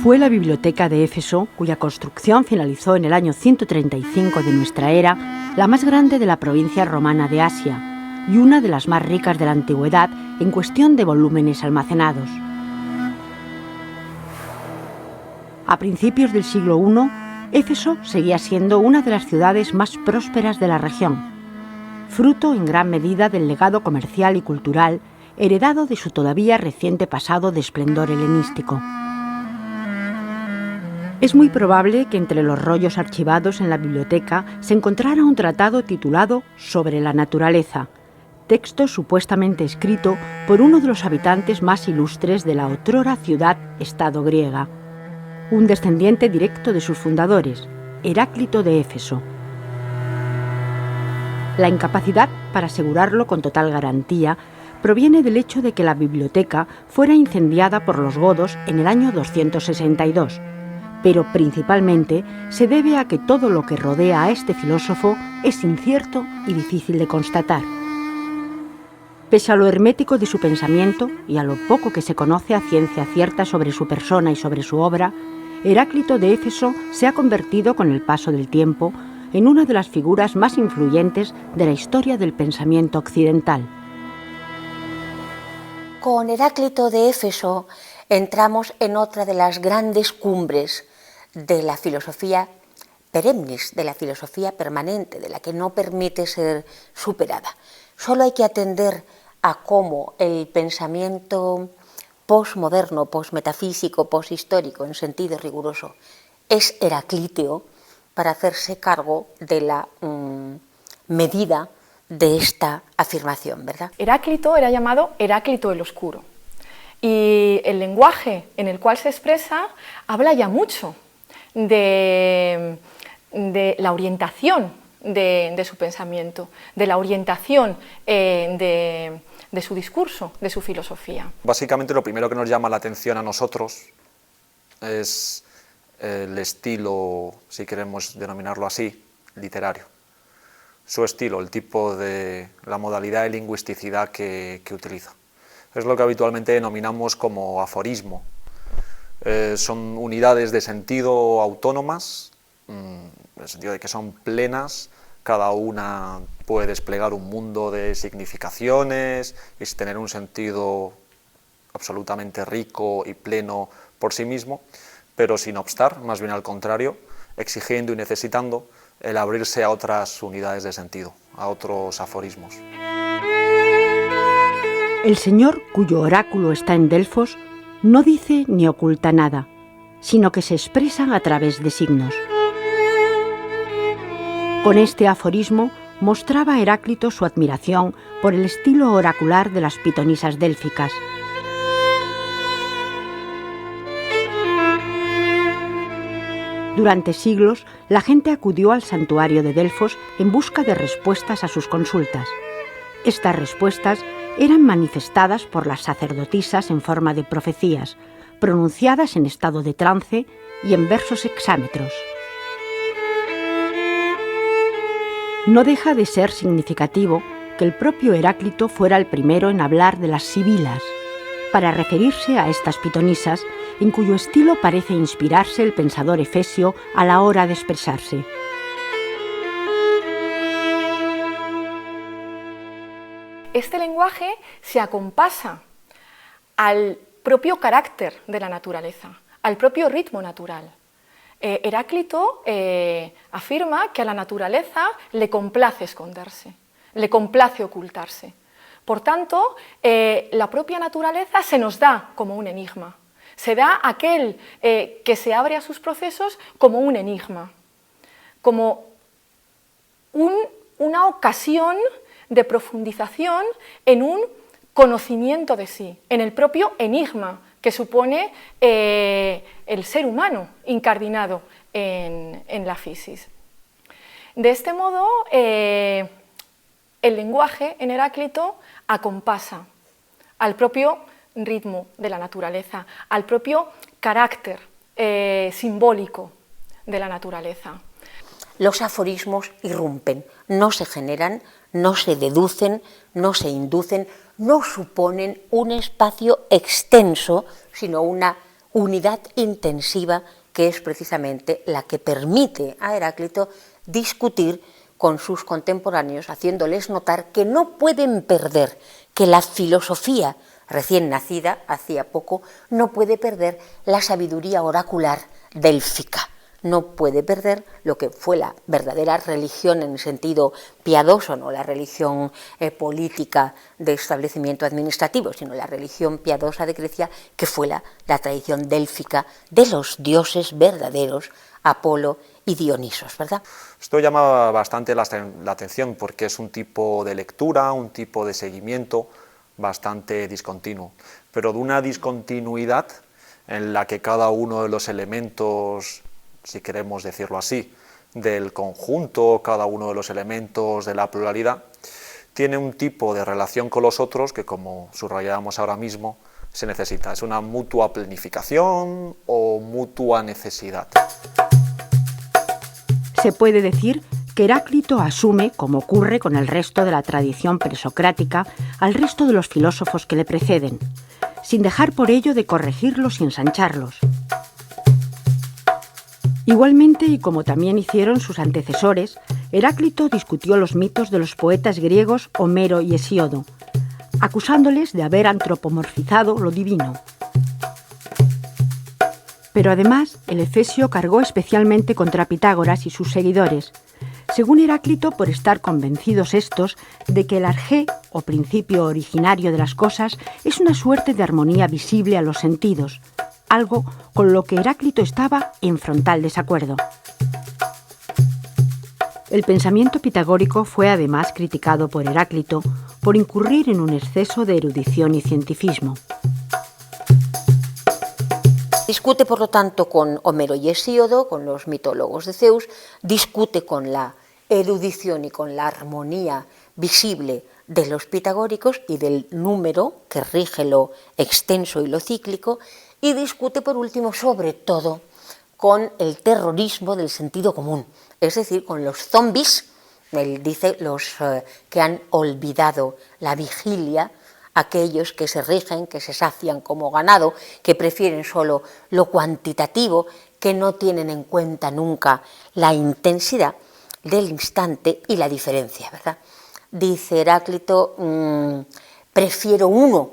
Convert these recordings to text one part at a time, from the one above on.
fue la biblioteca de Éfeso, cuya construcción finalizó en el año 135 de nuestra era, la más grande de la provincia romana de Asia y una de las más ricas de la antigüedad en cuestión de volúmenes almacenados. A principios del siglo I, Éfeso seguía siendo una de las ciudades más prósperas de la región, fruto en gran medida del legado comercial y cultural heredado de su todavía reciente pasado de esplendor helenístico. Es muy probable que entre los rollos archivados en la biblioteca se encontrara un tratado titulado Sobre la naturaleza, texto supuestamente escrito por uno de los habitantes más ilustres de la otrora ciudad-estado griega, un descendiente directo de sus fundadores, Heráclito de Éfeso. La incapacidad para asegurarlo con total garantía proviene del hecho de que la biblioteca fuera incendiada por los godos en el año 262, pero principalmente se debe a que todo lo que rodea a este filósofo es incierto y difícil de constatar. Pese a lo hermético de su pensamiento y a lo poco que se conoce a ciencia cierta sobre su persona y sobre su obra, Heráclito de Éfeso se ha convertido con el paso del tiempo en una de las figuras más influyentes de la historia del pensamiento occidental. Con Heráclito de Éfeso entramos en otra de las grandes cumbres de la filosofía perennis, de la filosofía permanente, de la que no permite ser superada. Solo hay que atender a cómo el pensamiento postmoderno, postmetafísico, posthistórico, en sentido riguroso, es heraclíteo para hacerse cargo de la medida de esta afirmación, ¿verdad? Heráclito era llamado Heráclito el Oscuro, y el lenguaje en el cual se expresa habla ya mucho de la orientación de su pensamiento, de la orientación de su discurso, de su filosofía. Básicamente lo primero que nos llama la atención a nosotros es el estilo, si queremos denominarlo así, literario. Su estilo, el tipo de la modalidad de lingüisticidad que utiliza. Es lo que habitualmente denominamos como aforismo. Son unidades de sentido autónomas, en el sentido de que son plenas, cada una puede desplegar un mundo de significaciones y tener un sentido absolutamente rico y pleno por sí mismo, pero sin obstar, más bien al contrario, exigiendo y necesitando el abrirse a otras unidades de sentido, a otros aforismos. El señor cuyo oráculo está en Delfos no dice ni oculta nada, sino que se expresan a través de signos. Con este aforismo mostraba Heráclito su admiración por el estilo oracular de las pitonisas délficas. Durante siglos, la gente acudió al santuario de Delfos en busca de respuestas a sus consultas. Estas respuestas eran manifestadas por las sacerdotisas en forma de profecías, pronunciadas en estado de trance y en versos hexámetros. No deja de ser significativo que el propio Heráclito fuera el primero en hablar de las sibilas, para referirse a estas pitonisas en cuyo estilo parece inspirarse el pensador efesio a la hora de expresarse. Este lenguaje se acompasa al propio carácter de la naturaleza, al propio ritmo natural. Heráclito afirma que a la naturaleza le complace esconderse, le complace ocultarse. Por tanto, la propia naturaleza se nos da como un enigma. Se da aquel que se abre a sus procesos como un enigma, como una ocasión de profundización en un conocimiento de sí, en el propio enigma que supone el ser humano incardinado en la fisis. De este modo, el lenguaje en Heráclito acompasa al propio ritmo de la naturaleza, al propio carácter simbólico de la naturaleza. Los aforismos irrumpen, no se generan, no se deducen, no se inducen, no suponen un espacio extenso, sino una unidad intensiva que es precisamente la que permite a Heráclito discutir con sus contemporáneos, haciéndoles notar que no pueden perder, que la filosofía recién nacida, hacía poco, no puede perder la sabiduría oracular délfica, no puede perder lo que fue la verdadera religión en el sentido piadoso, no la religión política de establecimiento administrativo, sino la religión piadosa de Grecia, que fue la tradición délfica de los dioses verdaderos, Apolo y Dionisos, ¿verdad? Esto llama bastante la atención porque es un tipo de lectura, un tipo de seguimiento bastante discontinuo, pero de una discontinuidad en la que cada uno de los elementos, si queremos decirlo así, del conjunto, cada uno de los elementos de la pluralidad, tiene un tipo de relación con los otros que, como subrayábamos ahora mismo, se necesita. Es una mutua planificación o mutua necesidad. Se puede decir que Heráclito asume, como ocurre con el resto de la tradición presocrática, al resto de los filósofos que le preceden, sin dejar por ello de corregirlos y ensancharlos. Igualmente, y como también hicieron sus antecesores, Heráclito discutió los mitos de los poetas griegos Homero y Hesíodo, acusándoles de haber antropomorfizado lo divino. Pero además, el efesio cargó especialmente contra Pitágoras y sus seguidores, según Heráclito, por estar convencidos estos de que el arjé, o principio originario de las cosas, es una suerte de armonía visible a los sentidos, algo con lo que Heráclito estaba en frontal desacuerdo. El pensamiento pitagórico fue además criticado por Heráclito por incurrir en un exceso de erudición y cientifismo. Discute, por lo tanto, con Homero y Hesíodo, con los mitólogos de Zeus, discute con la erudición y con la armonía visible de los pitagóricos y del número que rige lo extenso y lo cíclico, y discute, por último, sobre todo, con el terrorismo del sentido común, es decir, con los zombies, él dice los que han olvidado la vigilia, aquellos que se rigen, que se sacian como ganado, que prefieren solo lo cuantitativo, que no tienen en cuenta nunca la intensidad del instante y la diferencia, ¿verdad? Dice Heráclito, prefiero uno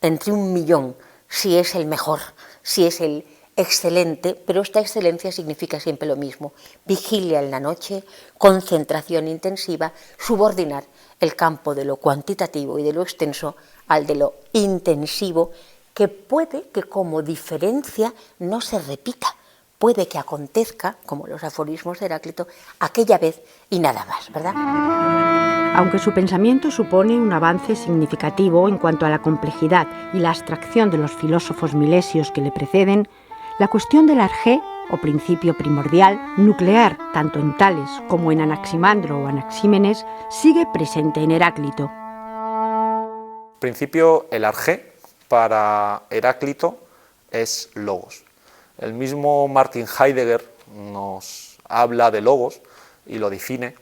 entre 1.000.000, si es el mejor, si es el excelente, pero esta excelencia significa siempre lo mismo: vigilia en la noche, concentración intensiva, subordinar el campo de lo cuantitativo y de lo extenso al de lo intensivo, que puede que como diferencia no se repita, puede que acontezca, como los aforismos de Heráclito, aquella vez y nada más, ¿verdad? Aunque su pensamiento supone un avance significativo en cuanto a la complejidad y la abstracción de los filósofos milesios que le preceden, la cuestión del arjé, o principio primordial, nuclear tanto en Tales como en Anaximandro o Anaxímenes, sigue presente en Heráclito. En principio, el arjé para Heráclito es logos. El mismo Martin Heidegger nos habla de logos y lo define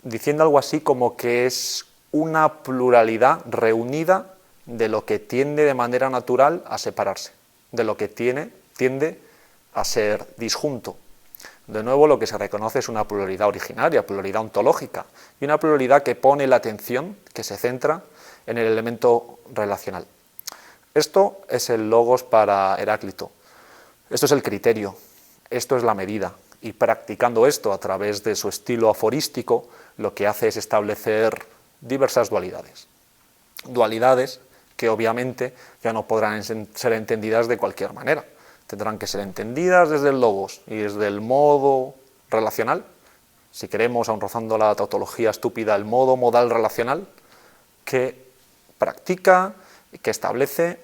diciendo algo así como que es una pluralidad reunida de lo que tiende de manera natural a separarse, de lo que tiende a ser disjunto. De nuevo, lo que se reconoce es una pluralidad originaria, pluralidad ontológica, y una pluralidad que pone la atención, que se centra en el elemento relacional. Esto es el logos para Heráclito, esto es el criterio, esto es la medida, y practicando esto a través de su estilo aforístico, lo que hace es establecer diversas dualidades. Dualidades que obviamente ya no podrán ser entendidas de cualquier manera. Tendrán que ser entendidas desde el logos y desde el modo relacional, si queremos, aun rozando la tautología estúpida, el modo modal relacional, que practica, que establece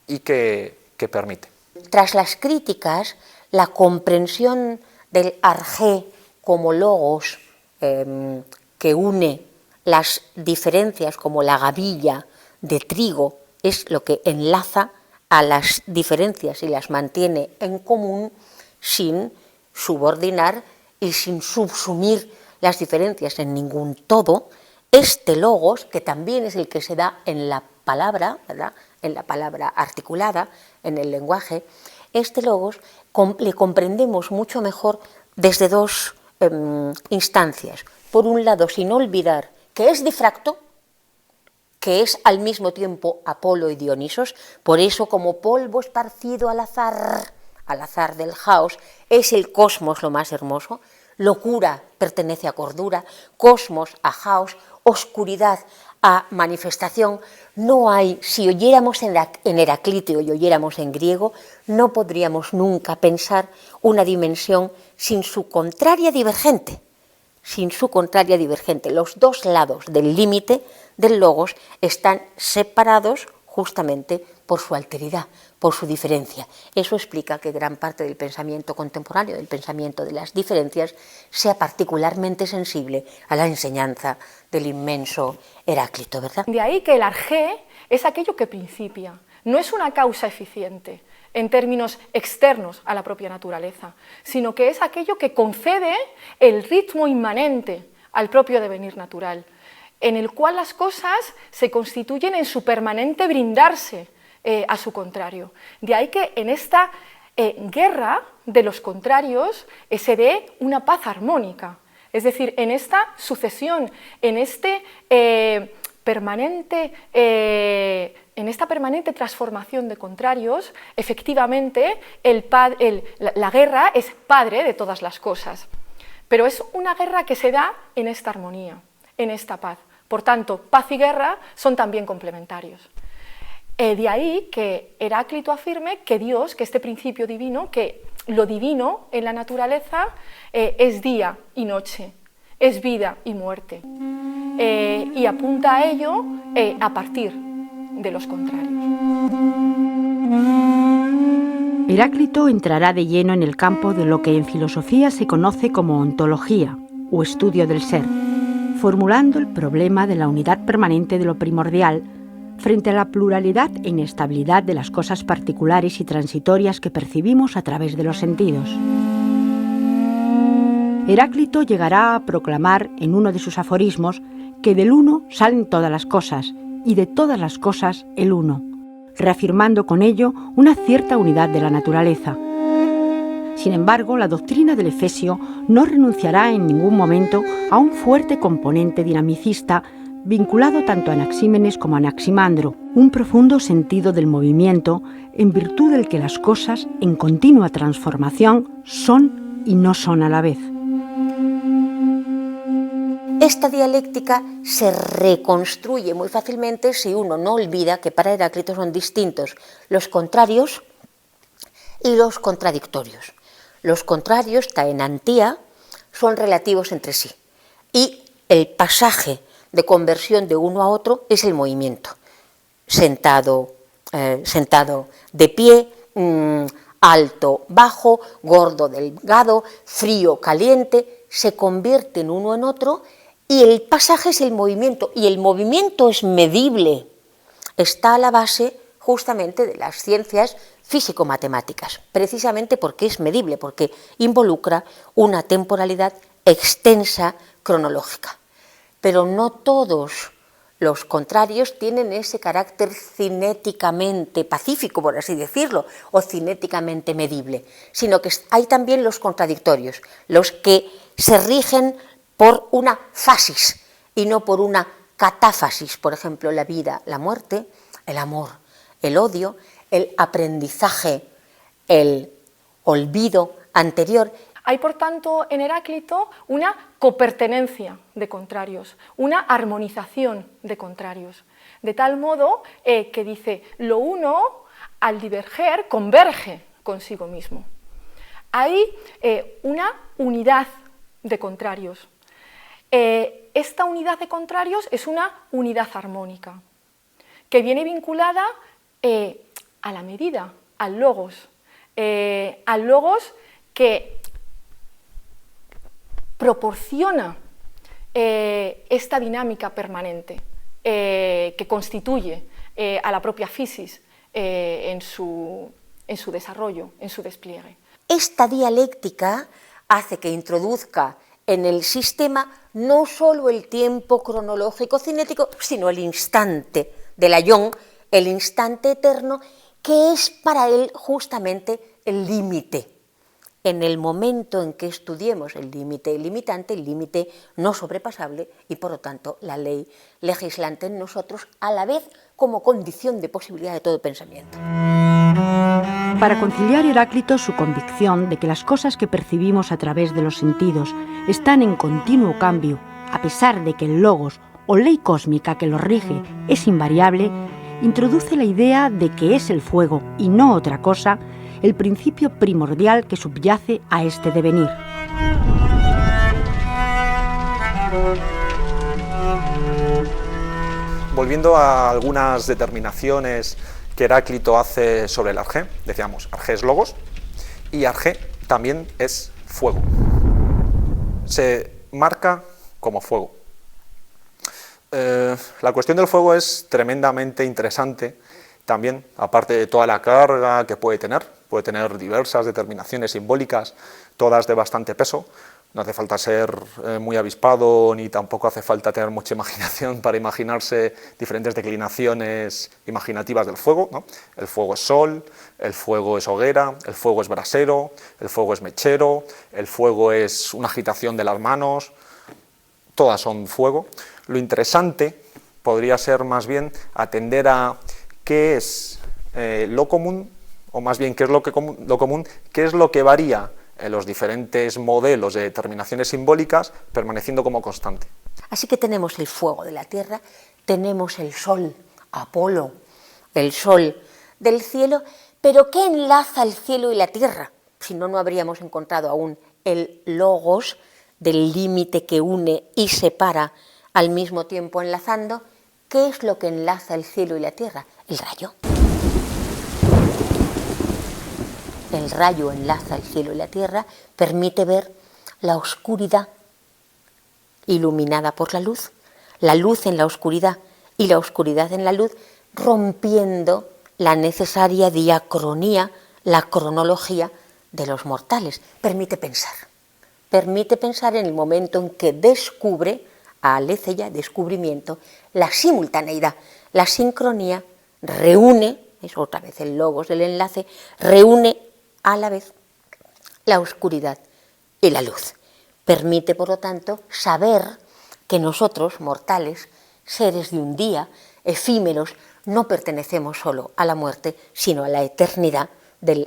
y que permite. Tras las críticas, la comprensión del arjé como logos que une las diferencias como la gavilla de trigo es lo que enlaza a las diferencias y las mantiene en común sin subordinar y sin subsumir las diferencias en ningún todo. Este logos, que también es el que se da en la palabra, ¿verdad?, en la palabra articulada, en el lenguaje, este logos le comprendemos mucho mejor desde dos instancias. Por un lado, sin olvidar que es difracto, que es al mismo tiempo Apolo y Dionisos, por eso como polvo esparcido al azar del caos, es el cosmos lo más hermoso. Locura pertenece a cordura, cosmos a caos, oscuridad a manifestación. No hay, si oyéramos en Heraclíteo y oyéramos en griego, no podríamos nunca pensar una dimensión sin su contraria divergente. Sin su contraria divergente. Los dos lados del límite del logos están separados justamente por su alteridad, por su diferencia. Eso explica que gran parte del pensamiento contemporáneo, del pensamiento de las diferencias, sea particularmente sensible a la enseñanza del inmenso Heráclito, ¿verdad? De ahí que el arjé es aquello que principia, no es una causa eficiente en términos externos a la propia naturaleza, sino que es aquello que concede el ritmo inmanente al propio devenir natural, en el cual las cosas se constituyen en su permanente brindarse a su contrario. De ahí que en esta guerra de los contrarios se dé una paz armónica, es decir, en esta sucesión, en esta permanente transformación de contrarios, efectivamente la guerra es padre de todas las cosas, pero es una guerra que se da en esta armonía, en esta paz. Por tanto, paz y guerra son también complementarios. De ahí que Heráclito afirme que Dios, que este principio divino, que lo divino en la naturaleza es día y noche, es vida y muerte, y apunta a ello a partir de los contrarios. Heráclito entrará de lleno en el campo de lo que en filosofía se conoce como ontología, o estudio del ser, formulando el problema de la unidad permanente de lo primordial frente a la pluralidad e inestabilidad de las cosas particulares y transitorias que percibimos a través de los sentidos. Heráclito llegará a proclamar en uno de sus aforismos que del uno salen todas las cosas y de todas las cosas el uno, reafirmando con ello una cierta unidad de la naturaleza. Sin embargo, la doctrina del Efesio no renunciará en ningún momento a un fuerte componente dinamicista vinculado tanto a Anaxímenes como a Anaximandro, un profundo sentido del movimiento en virtud del que las cosas en continua transformación son y no son a la vez. Esta dialéctica se reconstruye muy fácilmente si uno no olvida que para Heráclito son distintos los contrarios y los contradictorios. Los contrarios, ta enantía, son relativos entre sí y el pasaje de conversión de uno a otro es el movimiento. Sentado de pie, alto, bajo, gordo, delgado, frío, caliente, se convierte en uno en otro y el pasaje es el movimiento y el movimiento es medible. Está a la base justamente de las ciencias físico-matemáticas, precisamente porque es medible, porque involucra una temporalidad extensa cronológica. Pero no todos los contrarios tienen ese carácter cinéticamente pacífico, por así decirlo, o cinéticamente medible, sino que hay también los contradictorios, los que se rigen por una fasis y no por una catáfasis, por ejemplo, la vida, la muerte, el amor, el odio, el aprendizaje, el olvido anterior. Hay, por tanto, en Heráclito una copertenencia de contrarios, una armonización de contrarios, de tal modo que dice, lo uno, al diverger, converge consigo mismo. Hay una unidad de contrarios. Esta unidad de contrarios es una unidad armónica, que viene vinculada a la medida, al logos que proporciona esta dinámica permanente que constituye a la propia fisis en su desarrollo, en su despliegue. Esta dialéctica hace que introduzca en el sistema no solo el tiempo cronológico cinético, sino el instante del ayón, el instante eterno, que es para él justamente el límite. En el momento en que estudiemos el límite ilimitante, el límite no sobrepasable y por lo tanto la ley legislante en nosotros a la vez como condición de posibilidad de todo pensamiento. Para conciliar Heráclito su convicción de que las cosas que percibimos a través de los sentidos están en continuo cambio, a pesar de que el logos o ley cósmica que los rige es invariable, introduce la idea de que es el fuego y no otra cosa el principio primordial que subyace a este devenir. Volviendo a algunas determinaciones que Heráclito hace sobre el arjé, decíamos, arjé es logos y arjé también es fuego. Se marca como fuego. La cuestión del fuego es tremendamente interesante también, aparte de toda la carga que puede tener diversas determinaciones simbólicas, todas de bastante peso. No hace falta ser muy avispado, ni tampoco hace falta tener mucha imaginación para imaginarse diferentes declinaciones imaginativas del fuego, ¿no? El fuego es sol, el fuego es hoguera, el fuego es brasero, el fuego es mechero, el fuego es una agitación de las manos, todas son fuego. Lo interesante podría ser más bien atender a qué es lo común, o más bien qué es lo común, qué es lo que varía en los diferentes modelos de determinaciones simbólicas, permaneciendo como constante. Así que tenemos el fuego de la tierra, tenemos el sol, Apolo, el sol del cielo, pero ¿qué enlaza el cielo y la tierra? Si no, no habríamos encontrado aún el logos del límite que une y separa al mismo tiempo enlazando. ¿Qué es lo que enlaza el cielo y la tierra? El rayo. El rayo enlaza el cielo y la tierra, permite ver la oscuridad iluminada por la luz en la oscuridad y la oscuridad en la luz, rompiendo la necesaria diacronía, la cronología de los mortales. Permite pensar en el momento en que descubre, aletheia, descubrimiento, la simultaneidad, la sincronía, reúne, es otra vez el logos del enlace, reúne a la vez la oscuridad y la luz. Permite, por lo tanto, saber que nosotros, mortales, seres de un día, efímeros, no pertenecemos solo a la muerte, sino a la eternidad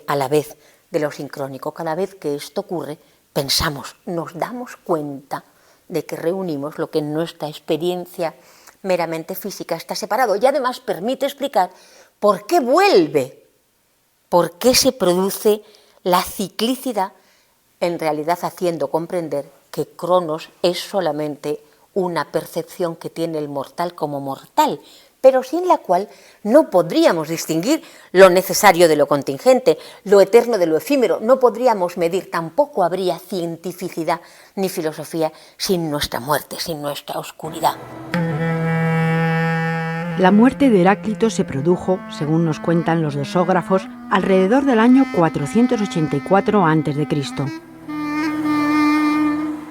a la vez de lo sincrónico. Cada vez que esto ocurre, pensamos, nos damos cuenta de que reunimos lo que en nuestra experiencia meramente física está separado, y además permite explicar por qué vuelve, por qué se produce la ciclicidad, en realidad haciendo comprender que Cronos es solamente una percepción que tiene el mortal como mortal, pero sin la cual no podríamos distinguir lo necesario de lo contingente, lo eterno de lo efímero, no podríamos medir, tampoco habría cientificidad ni filosofía sin nuestra muerte, sin nuestra oscuridad. La muerte de Heráclito se produjo, según nos cuentan los dosógrafos, alrededor del año 484 a.C.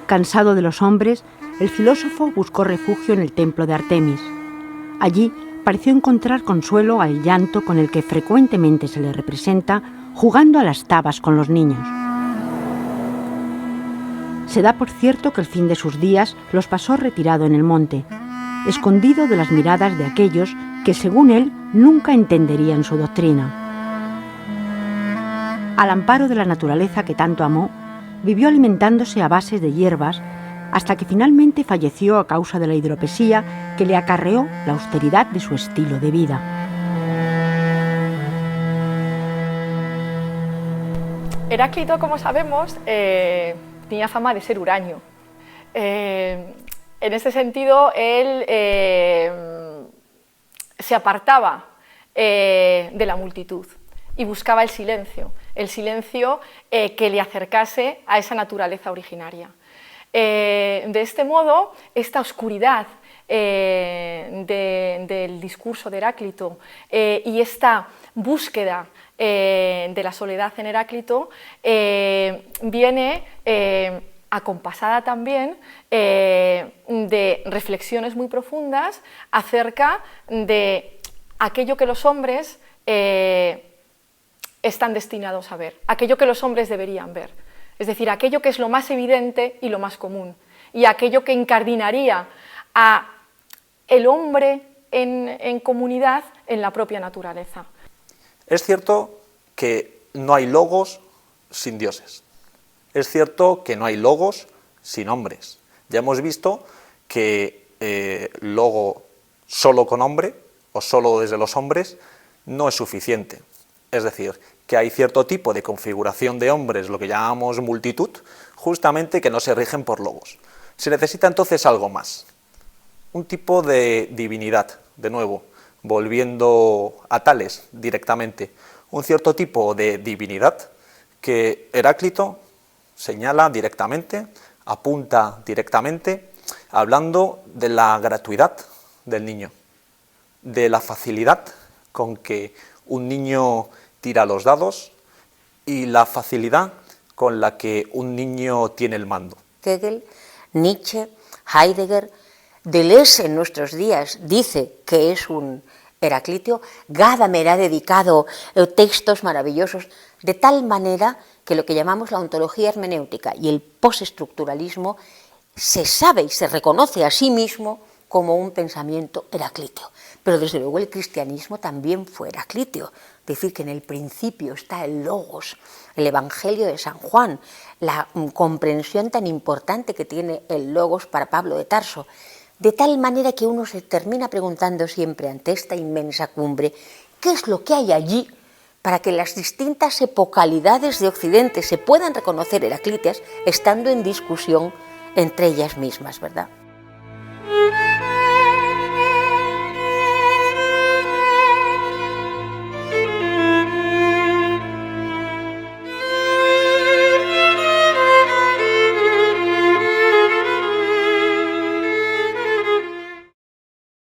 Cansado de los hombres, el filósofo buscó refugio en el templo de Artemis. Allí pareció encontrar consuelo al llanto con el que frecuentemente se le representa jugando a las tabas con los niños. Se da por cierto que el fin de sus días los pasó retirado en el monte, escondido de las miradas de aquellos que, según él, nunca entenderían su doctrina. Al amparo de la naturaleza que tanto amó, vivió alimentándose a bases de hierbas hasta que finalmente falleció a causa de la hidropesía que le acarreó la austeridad de su estilo de vida. Heráclito, como sabemos, tenía fama de ser huraño. En este sentido, él se apartaba de la multitud y buscaba el silencio que le acercase a esa naturaleza originaria. De este modo, esta oscuridad del discurso de Heráclito y esta búsqueda de la soledad en Heráclito viene acompasada también de reflexiones muy profundas acerca de aquello que los hombres están destinados a ver, aquello que los hombres deberían ver, es decir, aquello que es lo más evidente y lo más común, y aquello que incardinaría a el hombre en comunidad en la propia naturaleza. Es cierto que no hay logos sin dioses. Es cierto que no hay logos sin hombres. Ya hemos visto que logo solo con hombre o solo desde los hombres no es suficiente. Es decir, que hay cierto tipo de configuración de hombres, lo que llamamos multitud, justamente que no se rigen por logos. Se necesita entonces algo más, un tipo de divinidad, de nuevo, volviendo a Tales directamente, un cierto tipo de divinidad que Heráclito señala directamente, apunta directamente, hablando de la gratuidad del niño, de la facilidad con que un niño tira los dados y la facilidad con la que un niño tiene el mando. Hegel, Nietzsche, Heidegger, Deleuze en nuestros días dice que es un Heraclitio, Gadamer ha dedicado textos maravillosos, de tal manera que lo que llamamos la ontología hermenéutica y el postestructuralismo se sabe y se reconoce a sí mismo como un pensamiento heraclíteo. Pero desde luego el cristianismo también fue heraclíteo, es decir, que en el principio está el logos, el Evangelio de San Juan, la comprensión tan importante que tiene el logos para Pablo de Tarso, de tal manera que uno se termina preguntando siempre ante esta inmensa cumbre, ¿qué es lo que hay allí para que las distintas epocalidades de Occidente se puedan reconocer heraclíteas estando en discusión entre ellas mismas, ¿verdad?